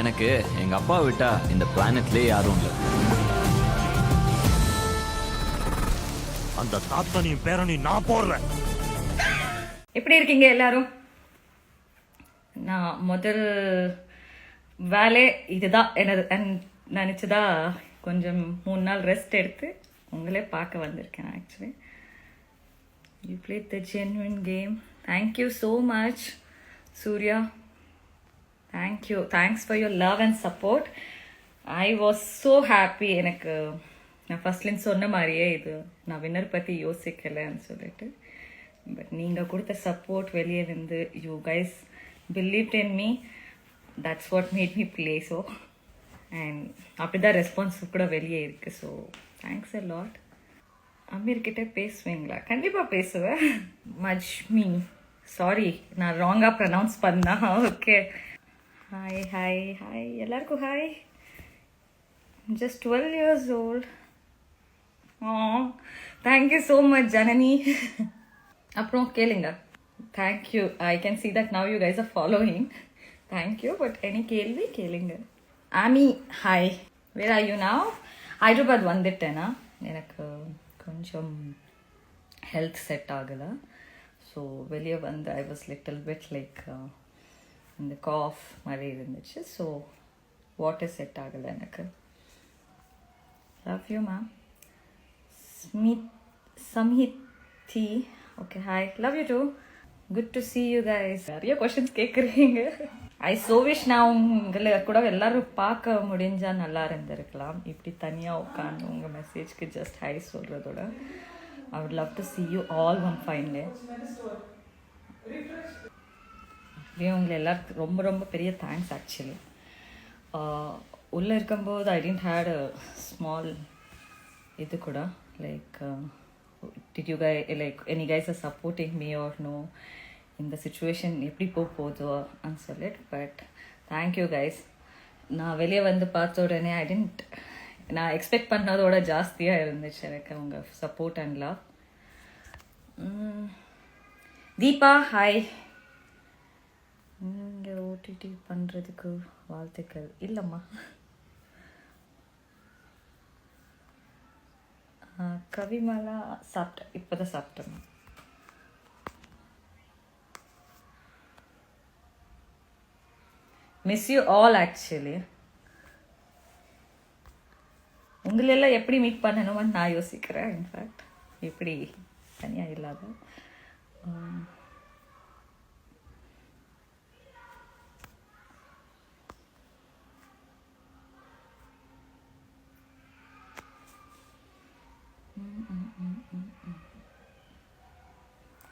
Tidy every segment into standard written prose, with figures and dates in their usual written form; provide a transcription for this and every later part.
எனக்கு எங்கள் அப்பா விட்டா இந்த பிளானட்லேயே யாரும் இல்லை. அந்த தாத்தனையும் பேரனையும் நான் போடுறேன். எப்படி இருக்கீங்க எல்லாரும்? நான் முதல் வேலை இதுதான் என்னது நினச்சதா கொஞ்சம் 3 நாள் ரெஸ்ட் எடுத்து உங்களே பார்க்க வந்திருக்கேன். Actually you played the genuine game. Thank you so much Surya. Thank you, thanks for your love and support. I was so happy. எனக்கு நான் ஃபர்ஸ்ட்லேருந்து சொன்ன மாதிரியே இது நான் வின்னர் பற்றி யோசிக்கலைன்னு சொல்லிட்டு, பட் நீங்கள் கொடுத்த சப்போர்ட் வெளியே இருந்து you guys believed in me. That's what made me play. So and அப்படி தான் ரெஸ்பான்ஸ் கூட வெளியே இருக்குது. So thanks a lot. அமீர்கிட்ட பேசுவீங்களா? கண்டிப்பாக பேசுவேன். மஜ்மி, சாரி நான் ராங்காக ப்ரனவுன்ஸ் பண்ணா. ஓகே, ஹாய் ஹாய் ஹாய் எல்லாருக்கும் hi. Just 12 years old. Thank you so much Janani. அப்புறம் கேளுங்க. Thank you. I can see that now you guys are following. Thank you. But any கேள்வி கேளுங்க. Ami hi. Where are you now? Hyderabad வந்துட்டேன்னா எனக்கு கொஞ்சம் ஹெல்த் செட் ஆகலை. So வெளியே வந்து I was little bit like இந்த காஃப் மாதிரி இருந்துச்சு. ஸோ வாட்டர் செட் ஆகலை எனக்கு. Love you ma'am. Samhithi okay hi. Love you too. Good to see you guys. நிறைய கொஷின்ஸ் கேட்குறீங்க. ஐ ஸோ விஷ் நான் உங்களை கூட எல்லாரும் பார்க்க முடிஞ்சா நல்லா இருந்திருக்கலாம். இப்படி தனியாக உட்காந்து உங்கள் மெசேஜ்க்கு ஜஸ்ட் ஹை சொல்கிறதோட I would love to see you all one fine day. அப்படியே உங்களை எல்லாருக்கும் ரொம்ப ரொம்ப பெரிய தேங்க்ஸ். ஆக்சுவலி உள்ளே இருக்கும்போது ஐ டென்ட் ஹேட் அ ஸ்மால் இது கூட like did you guys like any guys are supporting me or no இந்த சிச்சுவேஷன் எப்படி போகுதோன்னு சொல்லிட்டு. But thank you guys. நான் வெளியே வந்து பார்த்த உடனே நான் எக்ஸ்பெக்ட் பண்ணதோட ஜாஸ்தியாக இருந்துச்சு எனக்கு உங்கள் support and love. Deepa hi. இங்கே ஓடிடி பண்ணுறதுக்கு வாழ்த்துக்கள். இல்லைம்மா, கவிமலா சாப்பிட்டேன், இப்போ தான் சாப்பிட்டேன். Miss you all. ஆக்சுவலி உங்களெல்லாம் எப்படி மீட் பண்ணணும்னு நான் யோசிக்கிறேன். இன்ஃபேக்ட் எப்படி தனியாக இல்லாத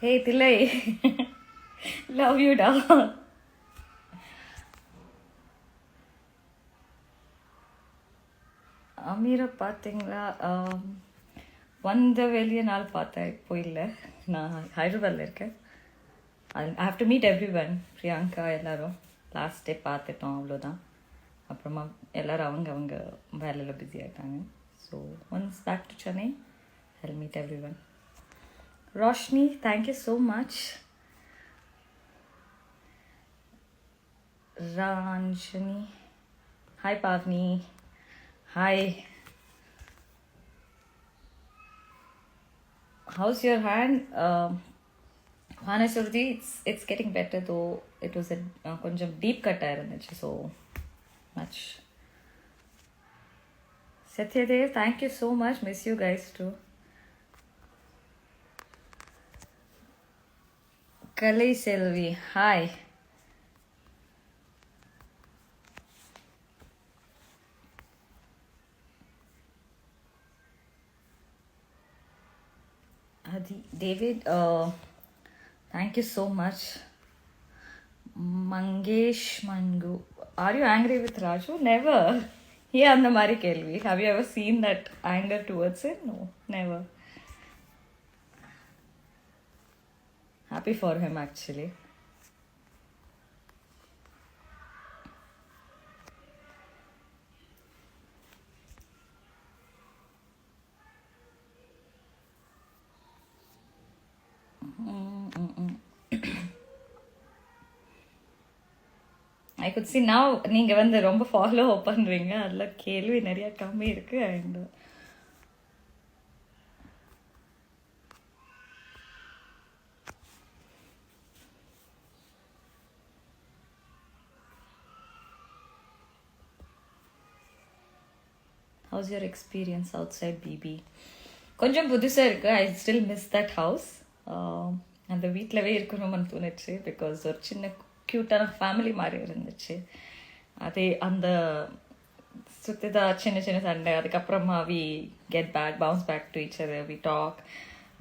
ஹே தில்லை. லவ் யூடா. அமீரை பார்த்தீங்களா? வந்த வெளியே நாள் பார்த்தேன், இப்போ இல்லை. நான் ஹைதராபாத்தில் இருக்கேன். I have to meet every one. Priyanka எல்லோரும் லாஸ்ட் டே பார்த்துட்டோம், அவ்வளோதான். அப்புறமா எல்லோரும் அவங்க வேலையில் பிஸி ஆகிட்டாங்க. So once back to Chennai I meet everyone. Roshini thank you so much. Ranjani hi. Pavni hi. How's your hand? Honestly, it's getting better though. It was a konjam deep cut irunchu so much. Satyadev, thank you so much. Miss you guys too. Kalai Selvi, hi. David, thank you so much. Mangesh Mangu, are you angry with Raju? Never. He and the Mari Kelvi. Have you ever seen that anger towards it? No, never. Happy for him actually. I could see now நீங்கள் வந்து ரொம்ப follow பண்ணுறீங்க, அதில் கேள்வி நிறையா கம்மி இருக்குது. And how's your experience outside BB? கொஞ்சம் புதுசாக இருக்குது. I still miss that house. அந்த வீட்டிலவே இருக்கணும்னு தோணுச்சு. பிகாஸ் ஒரு சின்ன க்யூட்டான ஃபேமிலி மாதிரி இருந்துச்சு. அதே அந்த சுற்றிதான் சின்ன சின்ன சண்டை. அதுக்கப்புறமா we get back, bounce back to each other, we talk,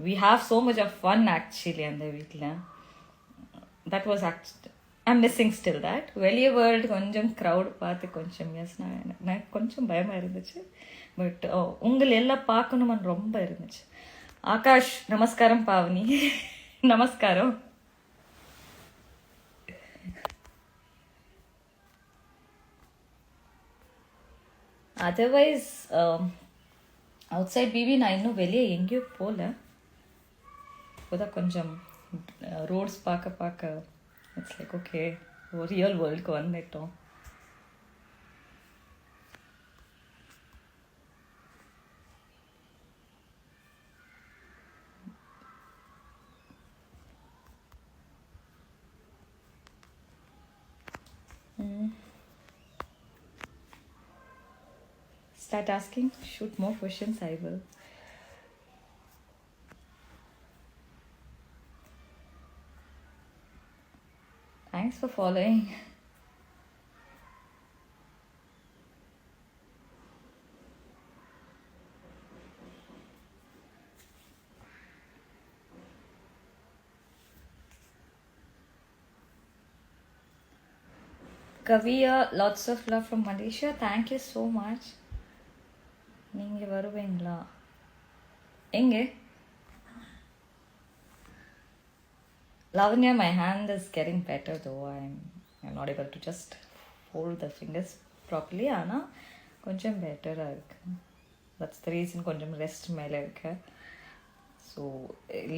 we have so much of fun actually அந்த வீட்டில். That was I'm missing still that. வெளியே வேர்ல்டு கொஞ்சம் க்ரௌட் பார்த்து கொஞ்சம் எஸ் நான் கொஞ்சம் பயமாக இருந்துச்சு. பட் உங்களை எல்லாம் பார்க்கணுமான்னு ரொம்ப இருந்துச்சு. ஆகாஷ் நமஸ்காரம். பாவனி நமஸ்காரம். அதர்வைஸ் அவுட் சைட் பிபி நான் இன்னும் வெளியே எங்கேயும் போகல. இப்போதான் கொஞ்சம் ரோட்ஸ் பார்க்க இட்ஸ் லைக் ஓகே, ரியல் வேர்ல்டுக்கு வந்துட்டோம். Start asking, shoot more questions, I will. Thanks for following. Kaviya, lots of love from Malaysia. Thank you so much. நீங்கள் வருவீங்களா? எங்கே? Lavanya, my hand is getting better though. I'm not able to just hold the fingers properly. ஆனால் கொஞ்சம் பெட்டராக இருக்கு. That's the reason கொஞ்சம் rest மேலே இருக்கு. ஸோ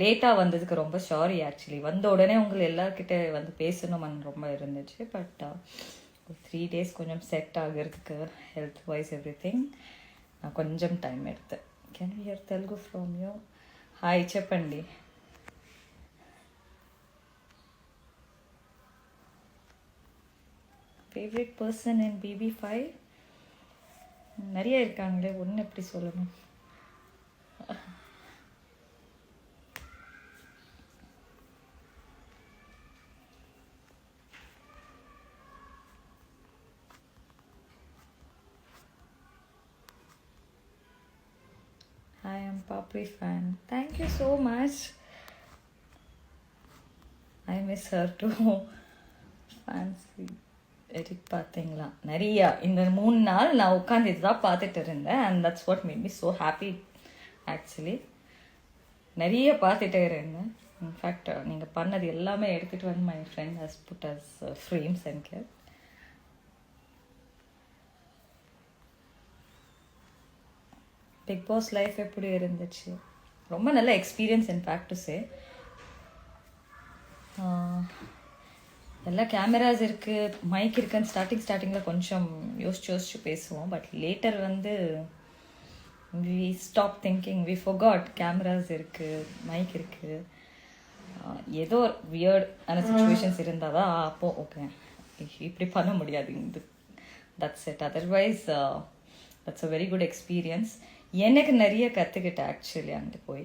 லேட்டாக வந்ததுக்கு ரொம்ப சாரி ஆக்சுவலி. வந்த உடனே உங்களை எல்லாருக்கிட்ட வந்து பேசணும்னு ரொம்ப இருந்துச்சு. பட் 3 days கொஞ்சம் செட் ஆகிறதுக்கு ஹெல்த் வைஸ் எவ்ரி திங் కొంచెం టైం ఎడుతుంది. Can we hear Telugu from you? Hi చెప్పండి. ஃபேவரட் பர்சன் இன் BB5 நிறைய இருக்காங்களே, ஒன்று எப்படி சொல்லணும். I am Papri fan. Thank you so much. I miss her too. Fancy edit பார்த்தீங்களா? நிறையா இந்த 3 நாள் நான் உட்காந்து இதுதான் பார்த்துட்டு இருந்தேன். And that's what made me so happy actually. நிறைய பார்த்துட்டே இருந்தேன். இன்ஃபேக்ட் நீங்கள் பண்ணது எல்லாமே எடுத்துகிட்டு வந்து my friend has put us frames and care. Bigg Boss life எப்படி இருந்துச்சு? ரொம்ப நல்ல எக்ஸ்பீரியன்ஸ் இன்ஃபேக்ட் டு சே. எல்லா கேமராஸ் இருக்குது, மைக் இருக்குன்னு ஸ்டார்டிங்கில் கொஞ்சம் யோசிச்சு பேசுவோம். பட் லேட்டர் வந்து we stop thinking, we forgot cameras இருக்குது, மைக் இருக்குது. ஏதோ வியர்ட் ஆன சுச்சுவேஷன்ஸ் இருந்தால் தான் அப்போது ஓகே இப்படி பண்ண முடியாது, இது that's it. Otherwise that's a very good experience. எனக்கு நிறைய கற்றுக்கிட்டேன் ஆக்சுவலி அங்கே போய்.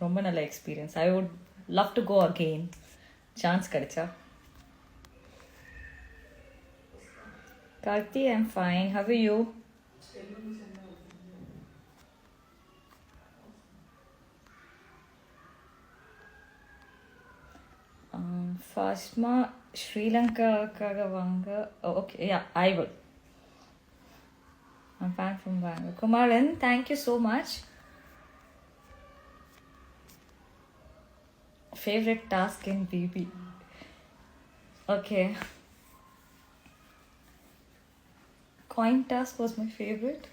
ரொம்ப நல்ல experience. I would love to go again, chance கிடைச்சா. Karthi, I'm fine. How are you? Fasma, Sri Lanka-kaga vanga. Oh, okay, yeah, I will. I'm fan from Bangalore. Kumaran, thank you so much. Favorite task in BB? Okay. Coin task was my favorite.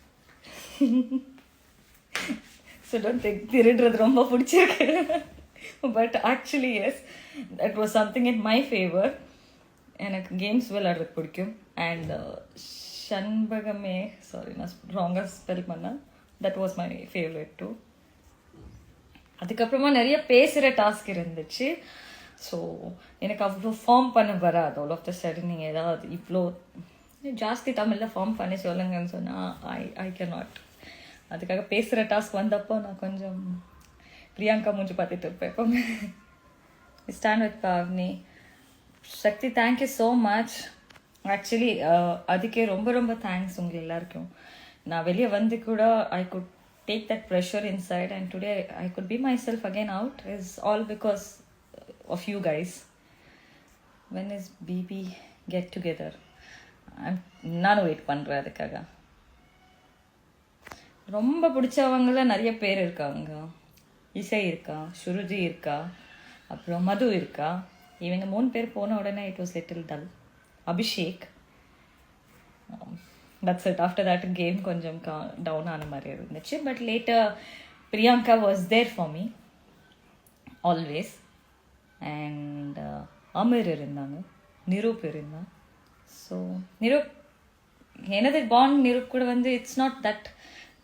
So don't think திருடுறது ரொம்ப பிடிச்சிருக்கு. But actually yes, that was something in my favor. எனக்கு games விளையாடுறது பிடிக்கும். And ஷண்பகமே, sorry நான் ராங்காக spell பண்ணேன், that was my favourite too. அதுக்கப்புறமா நிறைய பேசுகிற டாஸ்க் இருந்துச்சு. ஸோ எனக்கு அவ்வளோ ஃபார்ம் பண்ண வராது. ஆல் ஆஃப் த சடன் நீங்கள் ஏதாவது இவ்வளோ ஜாஸ்தி தமிழில் ஃபார்ம் பண்ணி சொல்லுங்கன்னு சொன்னால் ஐ கேன் நாட். அதுக்காக பேசுகிற டாஸ்க் வந்தப்போ நான் கொஞ்சம் பிரியங்கா மூஞ்சி பார்த்துட்டு இருப்பேன் எப்போவுமே. Stand with Pavni. Sakthi, thank you so much. Actually அதுக்கே ரொம்ப ரொம்ப தேங்க்ஸ் உங்கள் எல்லாருக்கும். நான் வெளியே வந்து கூட I could take that pressure inside, and today I could be myself again out, is all because of you guys. When is BB get together? நான் வெயிட் பண்ணுறேன் அதுக்காக. ரொம்ப பிடிச்சவங்கள நிறைய பேர் இருக்காங்க. இசை இருக்கா, ஸ்ருதி இருக்கா, அப்புறம் மது இருக்கா. இவங்க 3 பேர் போன உடனே it was little dull. Abhishek, that's it. After that game கொஞ்சம் டவுன் ஆன மாதிரி இருந்துச்சு. But later Priyanka was there for me always. And Amir இருந்தாங்க, நிரூப் இருந்தான். ஸோ நிரூப், எனது பாண்ட் நிரூப் கூட வந்து it's not that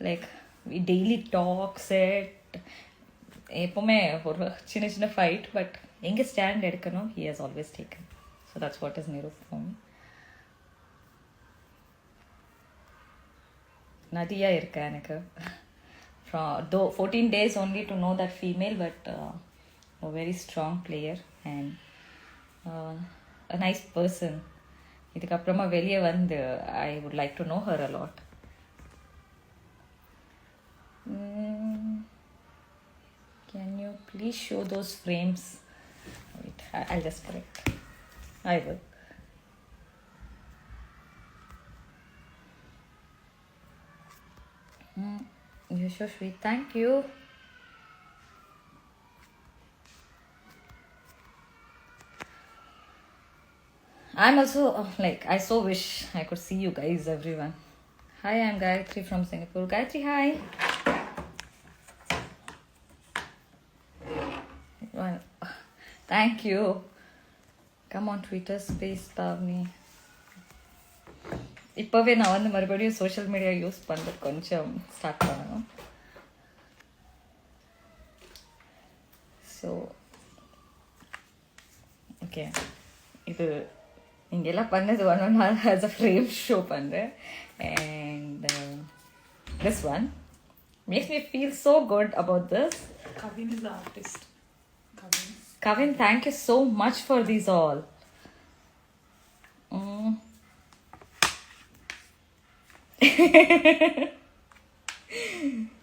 like we daily talks it, எப்போவுமே ஒரு சின்ன சின்ன ஃபைட். பட் எங்கே ஸ்டாண்ட் எடுக்கணும், he has always taken. So that's what is Niroop for me. Nadia இருக்கா எனக்கு. Though 14 days only to know that female, but a very strong player and a nice person. இதுக்கப்புறமா வெளியே வந்து I would like to know her a lot. Can you please show those frames? Wait, I'll just correct. I will. You're so sweet. Thank you. I'm also like, I so wish I could see you guys, everyone. Hi, I'm Gayatri from Singapore. Gayatri, hi. Well, thank you. Come on Twitter space Pavni. இப்போவே நான் வந்து மறுபடியும் social media use பண்ணுறது கொஞ்சம் start பண்ணணும். So okay, இது இங்கே எல்லாம் பண்ணது ஒன்று நான் ஆஸ் அ ஃப்ரேம் ஷோ பண்ணுறேன். And this one makes me feel so good about this. Kavin is the artist. Kavin, thank you so much for these all.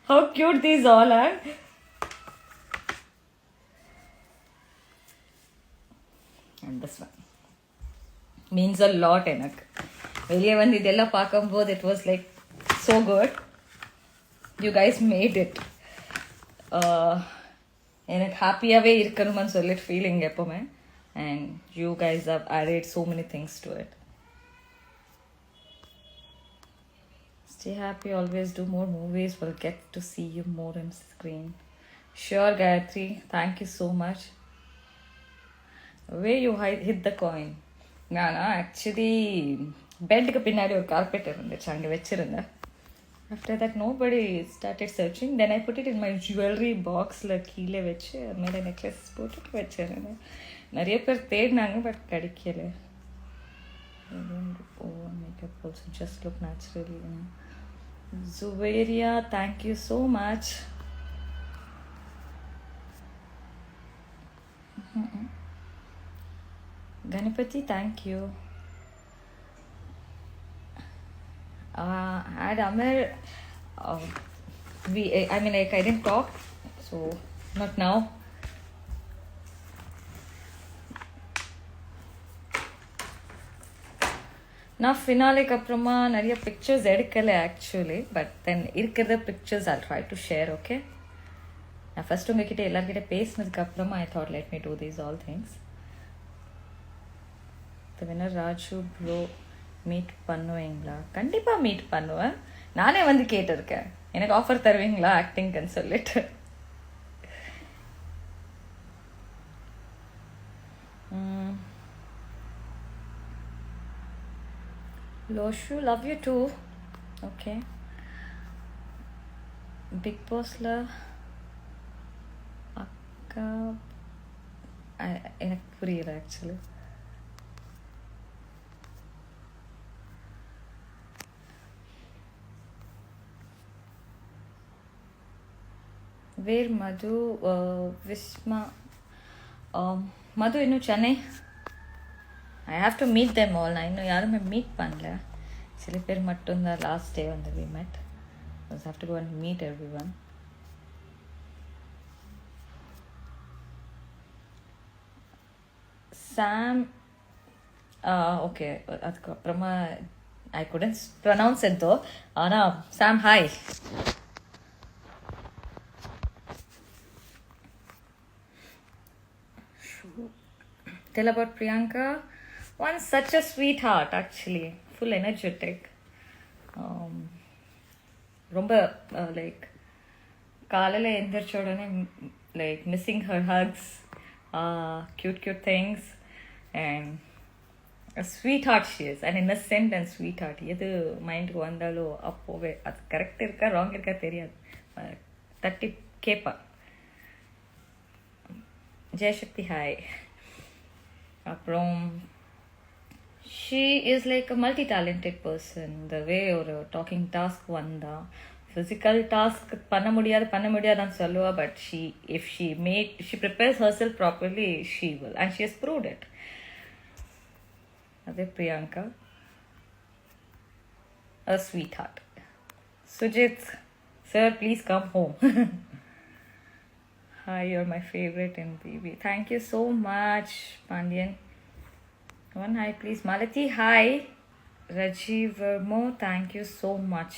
How cute these all are. And this one means a lot எனக்கு. வெளியே வந்து இதெல்லாம் பார்க்கும்போது it was like so good. You guys made it. எனக்கு ஹாப்பியாகவே இருக்கணும்னு சொல்லிட்டு feeling எப்போவுமே. And you guys have added so many things to it. Stay happy, always do more movies. We'll get to see you more on screen. Sure, Gayatri. Thank you so much. Where you hit the coin? நானா actually பெட்டுக்கு பின்னாடி ஒரு carpet இருந்துச்சு, அங்கே வச்சுருந்தேன். After that, nobody started searching. Then I put it in my jewelry boxல கீழே வச்சு அது மேலே நெக்லஸ் போட்டுட்டு வச்சிருந்தேன். நிறைய பேர் தேடினாங்க, பட் கிடைக்கல. Makeup also just look naturally. Zuveria, thank you so much. Ganapati, thank you. Had Amir, I mean, like, I didn't talk, so not now. நான் ஃபினாலேக்கு அப்புறமா நிறைய பிக்சர்ஸ் எடுக்கலை ஆக்சுவலி. பட் தென் இருக்கிறத pictures I'll try to share, okay? நான் first உங்ககிட்ட எல்லாருக்கிட்ட பேசினதுக்கு அப்புறமா I thought let me do these all things. The winner Raju bro meet பண்ணுவீங்களா? கண்டிப்பாக மீட் பண்ணுவேன். நானே வந்து கேட்டிருக்கேன், எனக்கு ஆஃபர் தருவீங்களா ஆக்டிங்க்குன்னு சொல்லிட்டு. Loshu love you too. Okay, big பாஸில் அக்கா எனக்கு புரியல ஆக்சுவலி. வேர் மது விஸ்மா மது இன்னும் Chennai. I have to meet them all. நான் இன்னும் யாருமே மீட் பண்ணல. சில பேர் மட்டும்தான் லாஸ்ட் டே வந்து வி மெட். I have to go and meet everyone. Sam, okay, அதுக்கப்புறமா I couldn't pronounce it though. Ana, Sam, hi. Tell about Priyanka. One such a sweetheart actually, full energetic. ரொம்ப like காலையில் எந்திரிச்ச உடனே like missing her hugs, cute things, and a sweetheart she is, an innocent and sweetheart. எது மைண்டுக்கு வந்தாலோ அப்போவே அது correct இருக்கா ராங் இருக்கா தெரியாது, தட்டி கேட்பா. ஜெயசக்தி ஹாய். அப்புறம் she is like a multi-talented person. The way ஒரு talking task வந்தா physical task பண்ண முடியாதுன்னு சொல்லுவா, but if she prepares herself properly, she will, and she has proved it. அதே Priyanka, a sweetheart. Sujit sir, please come home. Hi, you're my favorite in BB. Thank you so much, Pandian. One hi please. Malati hi. Rajiv Vermo, thank you so much.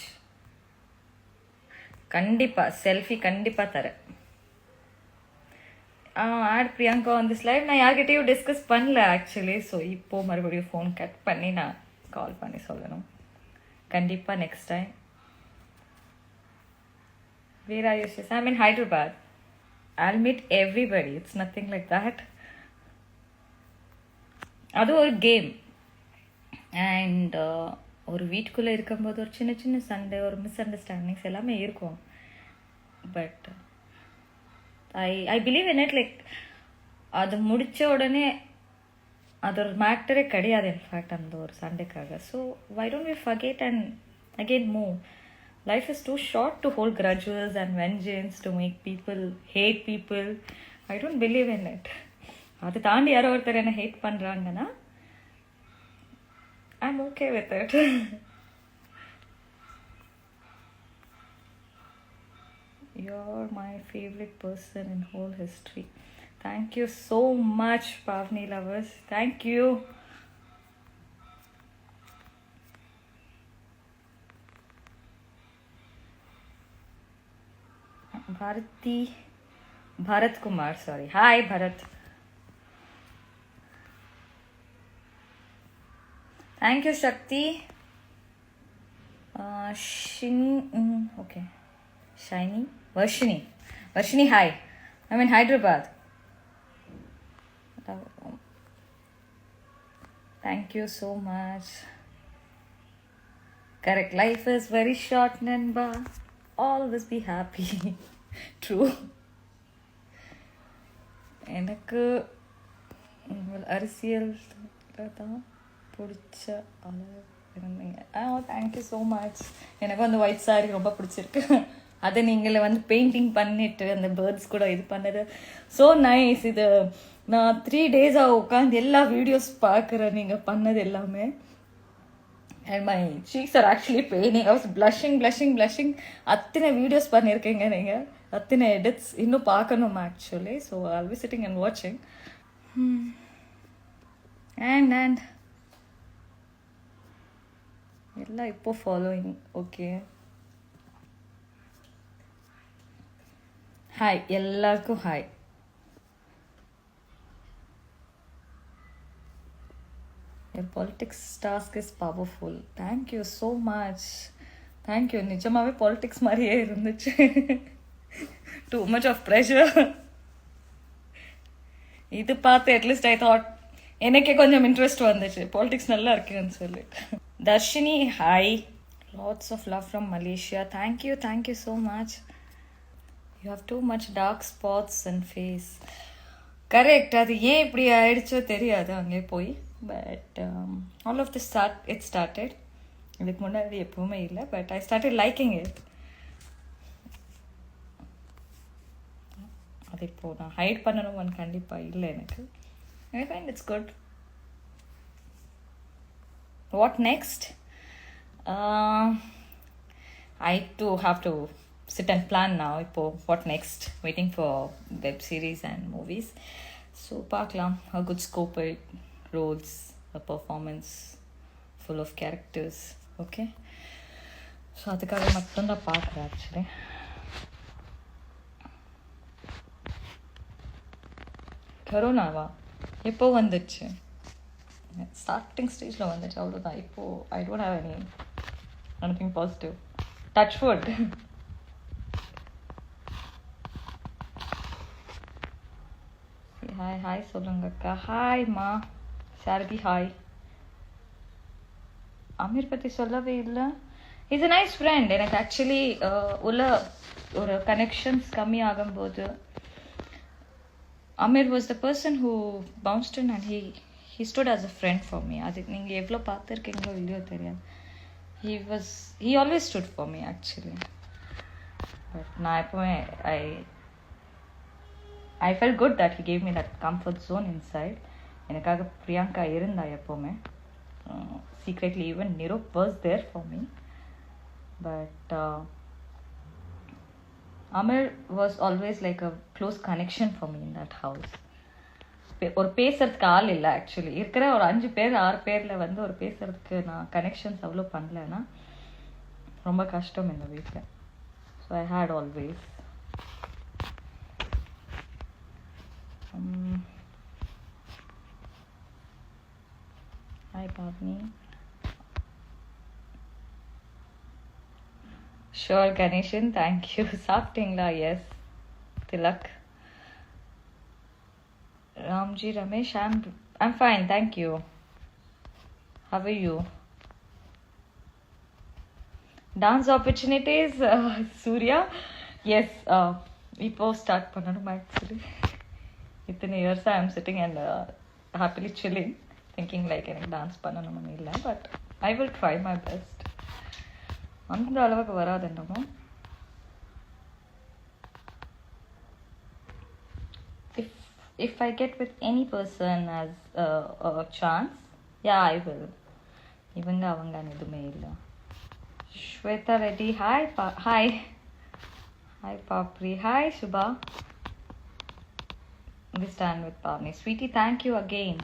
கண்டிப்பா selfie கண்டிப்பா தரேன். Add Priyanka on this live. நான் யார்கிட்டையும் discuss பண்ணல actually. So இப்போ மறுபடியும் phone cut பண்ணி நான் கால் பண்ணி சொல்லணும். கண்டிப்பாக next time. Where are you? I mean Hyderabad. I'll meet everybody. It's nothing like that. அது ஒரு கேம். அண்ட் ஒரு வீட்டுக்குள்ளே இருக்கும்போது ஒரு சின்ன சின்ன சண்டை, ஒரு மிஸ் அண்டர்ஸ்டாண்டிங்ஸ் எல்லாமே இருக்கும். But I believe in it. Like அது முடித்த உடனே அது ஒரு மேட்டரே கிடையாது இன்ஃபேக்ட் அந்த ஒரு சண்டைக்காக. So why don't we forget and again move. Life is too short to hold grudges and vengeance, to make people hate people. I don't believe in it. அது தாண்டி யாரோ ஒருத்தர் என்ன ஹேட் பண்ணுறாங்கன்னா I'm okay with it. You're my favorite person in whole history. Thank you so much, Pavni lovers. Thank you. Bharat Kumar, sorry. Hi, Bharat. Thank you, Shakti. Okay. Shiny. Varshini, hi. I'm in Hyderabad. Thank you so much. Correct. Life is very short, Nanba. Always be happy. True. எனக்கு அரசியல் தான் பிடிச்ச இருந்தீங்க. Thank you so much. எனக்கு அந்த white sorry ரொம்ப பிடிச்சிருக்கு. அதை நீங்களே வந்து பெயிண்டிங் பண்ணிட்டு அந்த பேர்ட்ஸ் கூட இது பண்ணது ஸோ நைஸ். இது நான் 3 days-ஆக உட்காந்து எல்லா வீடியோஸ் பார்க்குறேன் நீங்கள் பண்ணது எல்லாமே. And my cheeks are actually paining. I was blushing. அத்தனை வீடியோஸ் பண்ணியிருக்கீங்க நீங்கள், அத்தனை எடிட்ஸ் இன்னும் பார்க்கணும் actually. So I'll be sitting and watching. And எல்லாம் இப்போ ஃபாலோயிங். ஓகே, ஹாய் எல்லாருக்கும் hi. Your politics task is powerful. Thank you so much. Thank you. நிஜமாவே politics மாதிரியே இருந்துச்சு. Too much of pressure. இது பார்த்து அட்லீஸ்ட் ஐ தாட் எனக்கே கொஞ்சம் இன்ட்ரெஸ்ட் வந்துச்சு, பாலிடிக்ஸ் நல்லா இருக்குன்னு சொல்லி. Darshini, hi. Lots of love from Malaysia. Thank you so much. You have too much dark spots and face. Correct, அது ஏன் இப்படி ஆயிடுச்சோ தெரியாது அங்கே போய். But all of the it started. இதுக்கு முன்னாடி எப்பவுமே இல்லை, but I started liking it. அது இப்போது நான் ஹைட் பண்ணணும்னு கண்டிப்பாக இல்லை எனக்கு. I find it's good. What next? I too have to sit and plan now. Ipo, what next? Waiting for web series and movies. So, paakalam, a good scope, roles, a performance full of characters. Okay. So, adukkaga mattum da paakra actually. Corona va எப்போ வந்துச்சு? Starting ஸ்டேஜில் வந்துச்சு, அவ்வளோதான். இப்போது I don't have anything positive. Touch wood. Hi hi சொல்லுங்க அக்கா. ஹாய்மா சாரதி. Hi. Amir பற்றி சொல்லவே இல்லை. Is a nice friend. எனக்கு ஆக்சுவலி உள்ள ஒரு கனெக்ஷன்ஸ் கம்மி ஆகும்போது Amir was the person who bounced in and he stood as a friend for me. அதுக்கு நீங்கள் எவ்வளோ பார்த்துருக்கீங்களோ இல்லையோ தெரியாது. He always stood for me actually. But நான் எப்போவுமே I felt good that he gave me that comfort zone inside. எனக்காக பிரியங்கா இருந்தா எப்போவுமே. Secretly even Nirup was there for me. But Amir was always like a close connection for me in that house. ஒரு பேசுறதுக்கு ஆள் இல்லை actually. இருக்கிற ஒரு 5 பேர் 6 பேரில் வந்து ஒரு பேசுறதுக்கு நான் கனெக்ஷன்ஸ் அவ்வளோ பண்ணலைன்னா ரொம்ப கஷ்டம் இந்த வீட்டில். So I hate always. Hi Pavni. Sure, Ganeshan, thank you. சாப்பிட்டீங்களா? Yes. Tilak. Ramji Ramesh, I'm fine, thank you. How are you? Dance opportunities, Surya? Yes, இப்போ ஸ்டார்ட் பண்ணணும் ஆக்சுவலி. இத்தனை இயர்ஸாக I'm sitting and happily chilling thinking like எனக்கு dance பண்ணணும்னு இல்லை. But I will try my best. அந்த அளவுக்கு வராது என்னமோ. If I get with any person as a chance, yeah, I will. இவங்க அவங்கன்னு எதுவுமே இல்லை. Shweta Reddy. Hi hi hi Papri. Hi Subha. We stand with Pavni. Sweetie, thank you again.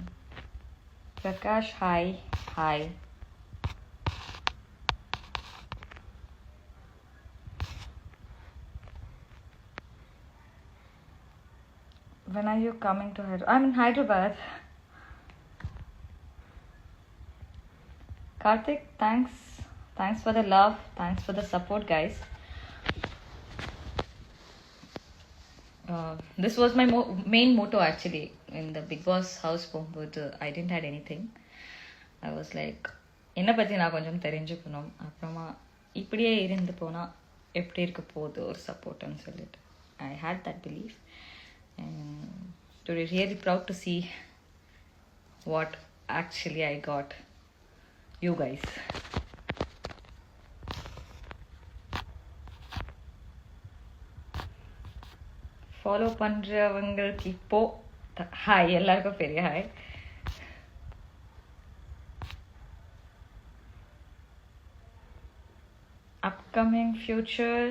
Prakash, hi. Hi. When are you coming to Hyderabad? I'm in Hyderabad. Karthik, thanks. Thanks for the love. Thanks for the support, guys. This was my main motto actually in the Big Boss house போகும்போது. I didn't had anything. I was like, என்னை பற்றி நான் கொஞ்சம் தெரிஞ்சுக்கணும், அப்புறமா இப்படியே இருந்து போனால் எப்படி இருக்க போகுது ஒரு சப்போர்ட்னு சொல்லிட்டு. I had that belief. And today really proud to see what actually I got you guys. Follow பண்றவங்களுக்கு இப்போ ஹாய். எல்லாருக்கும் பெரிய hi. Upcoming future,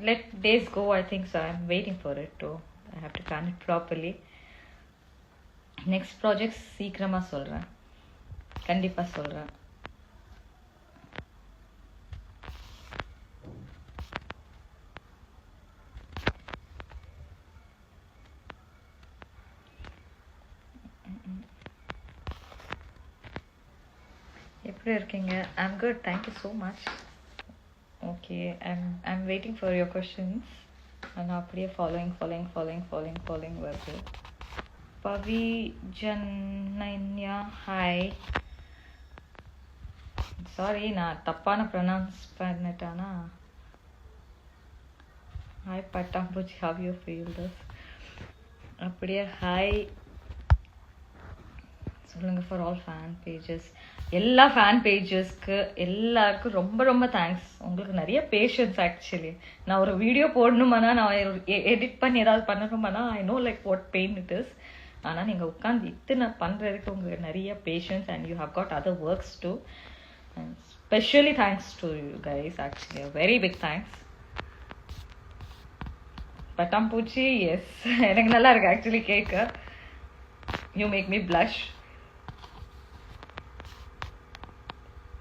let days go, I think so. I'm waiting for it too. I have to plan it properly. Next project சீக்கிரமா சொல்றேன், கண்டிப்பா சொல்றேன். எப்படி இருக்கீங்க? I'm good, thank you so much. Okay, I'm waiting for your questions. And அப்படியே following வருது. Pavi Jananya, hi. Sorry நான் தப்பான ப்ரொனவுன்ஸ் பண்ணிட்டானா. ஹாய் பட்டாம்பூச்சி, ஹவ் யூ ஃபீல் திஸ்? அப்படியே ஹாய் சொல்லுங்கள் ஃபார் ஆல் ஃபேன் பேஜஸ். எல்லா ஃபேன் பேஜஸ்க்கு எல்லாருக்கும் ரொம்ப ரொம்ப தேங்க்ஸ். உங்களுக்கு நிறைய பேஷன்ஸ். ஆக்சுவலி நான் ஒரு வீடியோ போடணுமானா, நான் எடிட் பண்ணி ஏதாவது பண்ணணுமானா, I know like what pain it is. ஆனால் நீங்கள் உட்காந்து இத்தனை பண்ணுறதுக்கு உங்களுக்கு நிறைய patience and you have got other works too. And specially thanks to you guys. Actually very big thanks. பட்டாம்பூச்சி எஸ், எனக்கு நல்லா இருக்கு ஆக்சுவலி கேட்க. You make me blush.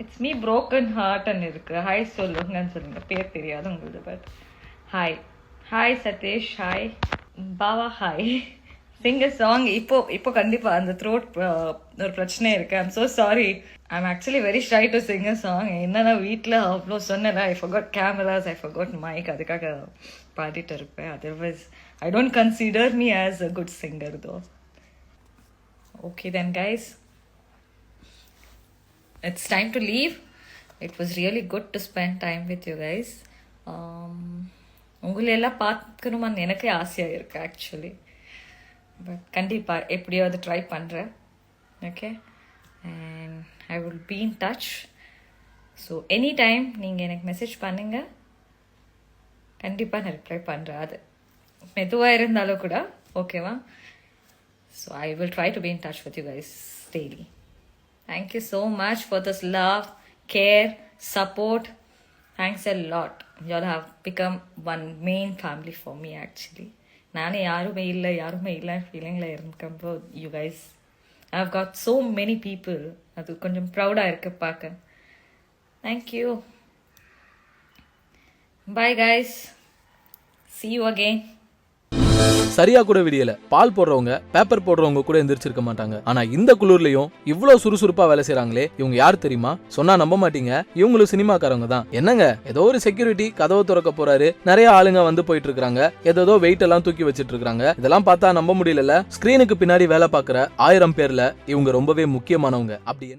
It's me broken ஹார்ட்னு இருக்கு. ஹாய் சொல்லுங்கன்னு சொல்லுங்க. பேர் தெரியாது உங்களுக்கு. But hi hi Sathish, hi Bava, hi. Sing a song இப்போ கண்டிப்பாக அந்த த்ரோட் ஒரு பிரச்சனை இருக்கு. I'm so sorry. I'm actually very shy to sing a song. என்னன்னா வீட்டில் அவ்வளோ சொன்னேன். I forgot cameras, I forgot mic. அதுக்காக பாடிட்டு இருப்பேன். Otherwise I don't consider me as a good singer though. Okay then guys, it's time to leave. It was really good to spend time with you guys. உங்களை எல்லாம் பார்க்கணுமான்னு எனக்கே ஆசையாக இருக்கு actually. But கண்டிப்பாக எப்படியாவது ட்ரை பண்ணுறேன். Okay, and I will be in touch. So any time நீங்கள் எனக்கு மெசேஜ் பண்ணுங்க, கண்டிப்பாக நான் ரிப்ளை பண்ணுறேன். அது மெதுவாக இருந்தாலும் கூட ஓகேவா? So I will try to be in touch with you guys daily. Thank you so much for this love, care, support. Thanks a lot. You all have become one main family for me actually. நானே யாருமே இல்லை ஃபீலிங்கில் இருக்கும்போது you guys, I've got so many people. அது கொஞ்சம் ப்ரௌடாக இருக்கு பார்க்க. Thank you. Bye guys. See you again. சரியா கூட விடியல. பால் போடுறவங்க, பேப்பர் போடுறவங்க கூட எந்திரிச்சிருக்க மாட்டாங்க. ஆனா இந்த குளிர்லயும் இவ்வளவு சுறுசுறுப்பா வேலை செய்யறாங்களே, இவங்க யார் தெரியுமா? சொன்னா நம்ப மாட்டீங்க, இவங்களும் சினிமாக்காரங்க தான். என்னங்க, ஏதோ ஒரு செக்யூரிட்டி கதவை திறக்க போறாரு, நிறைய ஆளுங்க வந்து போயிட்டு இருக்காங்க, ஏதோ வெயிட் எல்லாம் தூக்கி வச்சிட்டு இருக்காங்க. இதெல்லாம் பார்த்தா நம்ப முடியல. ஸ்கிரீனுக்கு பின்னாடி வேலை பார்க்குற 1000 பேர்ல இவங்க ரொம்பவே முக்கியமானவங்க. அப்படி